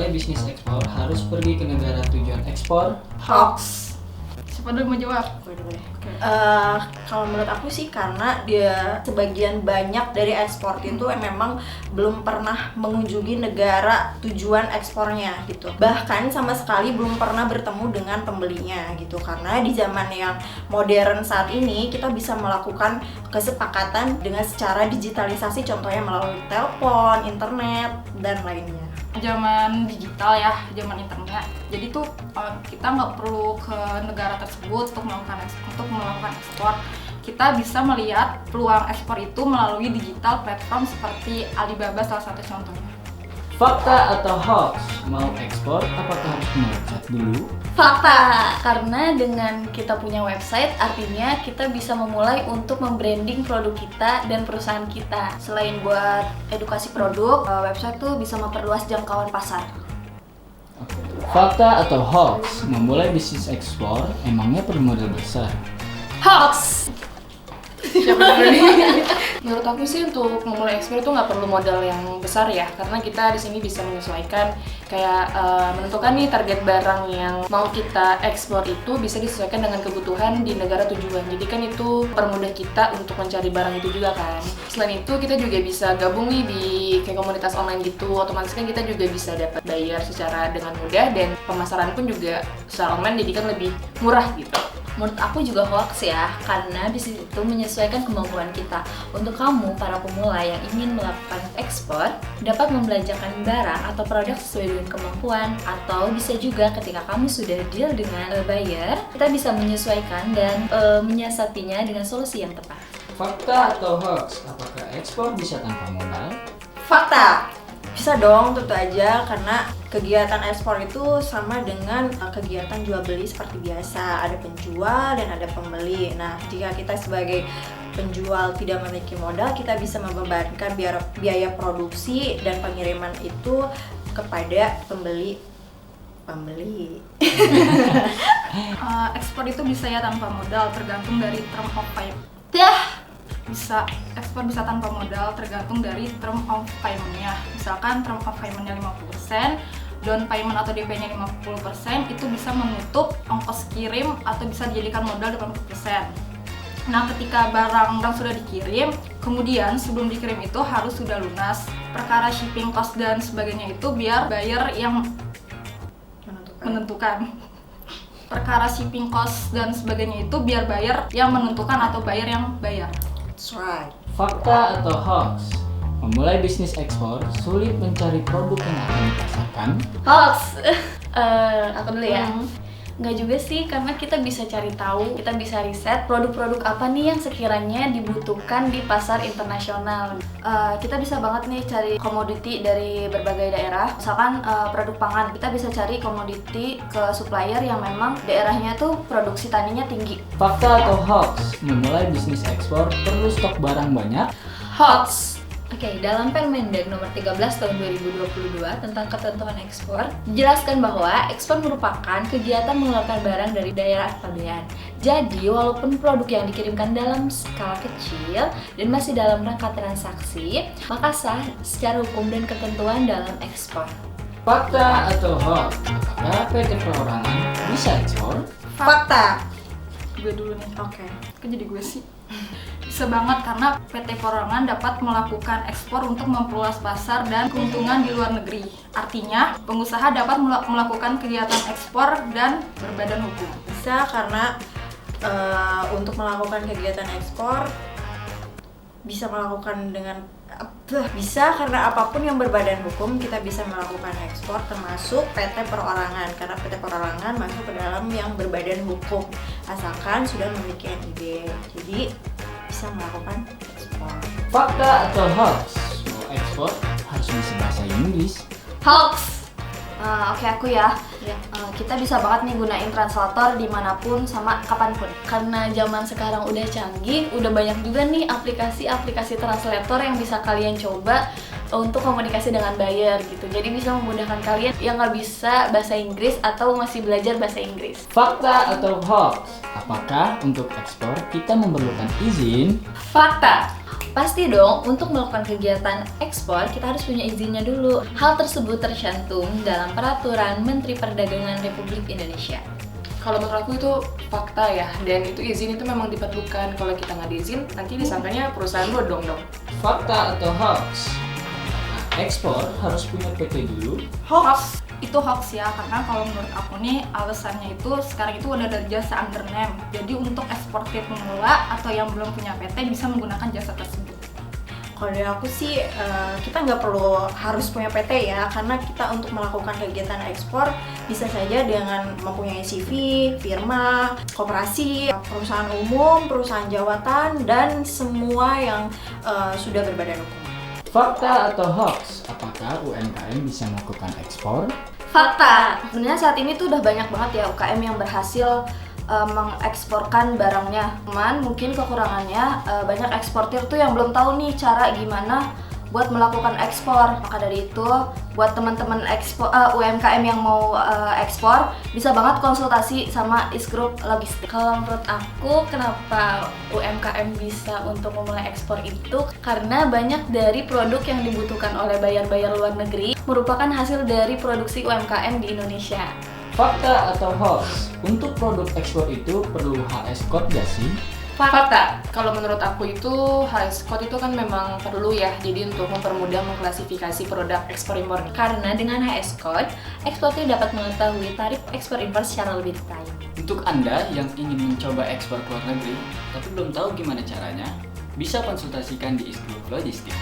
memulai bisnis ekspor harus pergi ke negara tujuan ekspor? Hoax. Siapa dulu mau jawab? Boleh. Kalau menurut aku sih karena dia sebagian banyak dari ekspor itu memang belum pernah mengunjungi negara tujuan ekspornya gitu. Bahkan sama sekali belum pernah bertemu dengan pembelinya gitu. Karena di zaman yang modern saat ini kita bisa melakukan kesepakatan dengan secara digitalisasi, contohnya melalui telepon, internet dan lainnya. Zaman digital ya, zaman internet. Jadi tuh kita nggak perlu ke negara tersebut untuk melakukan ekspor. Kita bisa melihat peluang ekspor itu melalui digital platform seperti Alibaba salah satu contohnya. Fakta atau hoax? Mau ekspor apakah harus punya website dulu? Fakta, karena dengan kita punya website artinya kita bisa memulai untuk membranding produk kita dan perusahaan kita. Selain buat edukasi produk, website tuh bisa memperluas jangkauan pasar. Fakta atau hoax? Memulai bisnis ekspor emangnya perlu modal besar? Hoax! Menurut aku sih untuk memulai ekspor itu nggak perlu modal yang besar ya, karena kita di sini bisa menyesuaikan kayak menentukan nih target barang yang mau kita ekspor itu bisa disesuaikan dengan kebutuhan di negara tujuan. Jadi kan itu permudah kita untuk mencari barang itu juga kan. Selain itu kita juga bisa gabung nih di kayak komunitas online gitu, otomatis kan kita juga bisa dapat bayar secara dengan mudah dan pemasaran pun juga secara online jadi kan lebih murah gitu. Menurut aku juga hoax ya, karena bisnis itu menyesuaikan kemampuan kita. Untuk kamu, para pemula yang ingin melakukan ekspor, dapat membelanjakan barang atau produk sesuai dengan kemampuan. Atau bisa juga ketika kamu sudah deal dengan buyer, kita bisa menyesuaikan dan menyiasatinya dengan solusi yang tepat. Fakta atau hoax? Apakah ekspor bisa tanpa modal? Fakta. Bisa dong, tentu aja, karena kegiatan ekspor itu sama dengan kegiatan jual beli seperti biasa. Ada penjual dan ada pembeli. Nah, jika kita sebagai penjual tidak memiliki modal, kita bisa membebankan biaya produksi dan pengiriman itu kepada pembeli. Ekspor itu bisa ya tanpa modal, tergantung dari term of payment. Ekspor bisa tanpa modal tergantung dari term of payment-nya. Misalkan term of payment-nya 50%, down payment atau DP-nya 50%, itu bisa menutup ongkos kirim atau bisa dijadikan modal 80%. Nah, ketika barang sudah dikirim, kemudian sebelum dikirim itu harus sudah lunas. Perkara shipping cost dan sebagainya itu biar buyer yang menentukan. Perkara shipping cost dan sebagainya itu biar buyer yang menentukan atau buyer yang bayar. That's right. Fakta atau hoax? Memulai bisnis ekspor sulit mencari produk yang akan dipasarkan? Hoax! Aku dulu ya. Nggak juga sih, karena kita bisa cari tahu, kita bisa riset produk-produk apa nih yang sekiranya dibutuhkan di pasar internasional. Kita bisa banget nih cari komoditi dari berbagai daerah. Misalkan produk pangan, kita bisa cari komoditi ke supplier yang memang daerahnya tuh produksi taninya tinggi. Fakta atau hoax? Memulai bisnis ekspor perlu stok barang banyak? Hoax! Oke, dalam Permendag nomor 13 tahun 2022 tentang ketentuan ekspor, dijelaskan bahwa ekspor merupakan kegiatan mengeluarkan barang dari daerah pabean. Jadi, walaupun produk yang dikirimkan dalam skala kecil dan masih dalam rangka transaksi, maka sah secara hukum dan ketentuan dalam ekspor. Fakta atau hoax? Apakah PT perorangan bisa ekspor? Fakta. Gue dulu nih. Oke. Kok jadi gue sih? Bisa banget, karena PT Perorangan dapat melakukan ekspor untuk memperluas pasar dan keuntungan di luar negeri. Artinya, pengusaha dapat melakukan kegiatan ekspor dan berbadan hukum. Bisa karena untuk melakukan kegiatan ekspor bisa karena apapun yang berbadan hukum kita bisa melakukan ekspor, termasuk PT Perorangan, karena PT Perorangan masuk ke dalam yang berbadan hukum asalkan sudah memiliki NIB. Jadi bisa melakukan ekspor. Fakta atau hoax? Mau ekspor harus bisa bahasa Inggris? Hoax! Oke, aku ya. Kita bisa banget nih gunain translator dimanapun sama kapanpun. Karena zaman sekarang udah canggih, udah banyak juga nih aplikasi-aplikasi translator yang bisa kalian coba untuk komunikasi dengan buyer gitu. Jadi bisa memudahkan kalian yang nggak bisa bahasa Inggris atau masih belajar bahasa Inggris. Fakta atau hoax? Apakah untuk ekspor kita memerlukan izin? Fakta! Pasti dong, untuk melakukan kegiatan ekspor kita harus punya izinnya dulu. Hal tersebut tercantum dalam Peraturan Menteri Perdagangan Republik Indonesia. Kalau menurut aku itu fakta ya, dan itu izin itu memang diperlukan. Kalau kita nggak diizin, nanti disangkanya perusahaan bodong dong. Fakta atau hoax? Nah, ekspor harus punya PT dulu. Hoax itu hoax ya, karena kalau menurut aku nih alasannya itu sekarang itu udah ada jasa under name. Jadi untuk eksportir pemula atau yang belum punya PT bisa menggunakan jasa tersebut. Kalau dari aku sih kita nggak perlu harus punya PT ya, karena kita untuk melakukan kegiatan ekspor bisa saja dengan mempunyai CV, firma, koperasi, perusahaan umum, perusahaan jawatan, dan semua yang sudah berbadan hukum. Fakta atau hoax? Apakah UMKM bisa melakukan ekspor? Fakta, sebenarnya saat ini tuh udah banyak banget ya UKM yang berhasil mengeksporkan barangnya. Cuman mungkin kekurangannya banyak eksportir tuh yang belum tahu nih cara gimana buat melakukan ekspor. Maka dari itu buat teman-teman UMKM yang mau ekspor bisa banget konsultasi sama Isgroup Logistik. Kalau menurut aku kenapa UMKM bisa untuk memulai ekspor itu karena banyak dari produk yang dibutuhkan oleh buyer-buyer luar negeri merupakan hasil dari produksi UMKM di Indonesia. Fakta atau hoax? Untuk produk ekspor itu perlu HS code gak sih? Fakta. Kalau menurut aku itu HS code itu kan memang perlu ya, jadi untuk mempermudah mengklasifikasi produk ekspor impor. Karena dengan HS code, eksportir dapat mengetahui tarif ekspor impor secara lebih detail. Untuk Anda yang ingin mencoba ekspor ke luar negeri, tapi belum tahu gimana caranya, bisa konsultasikan di Isgroup Logistik.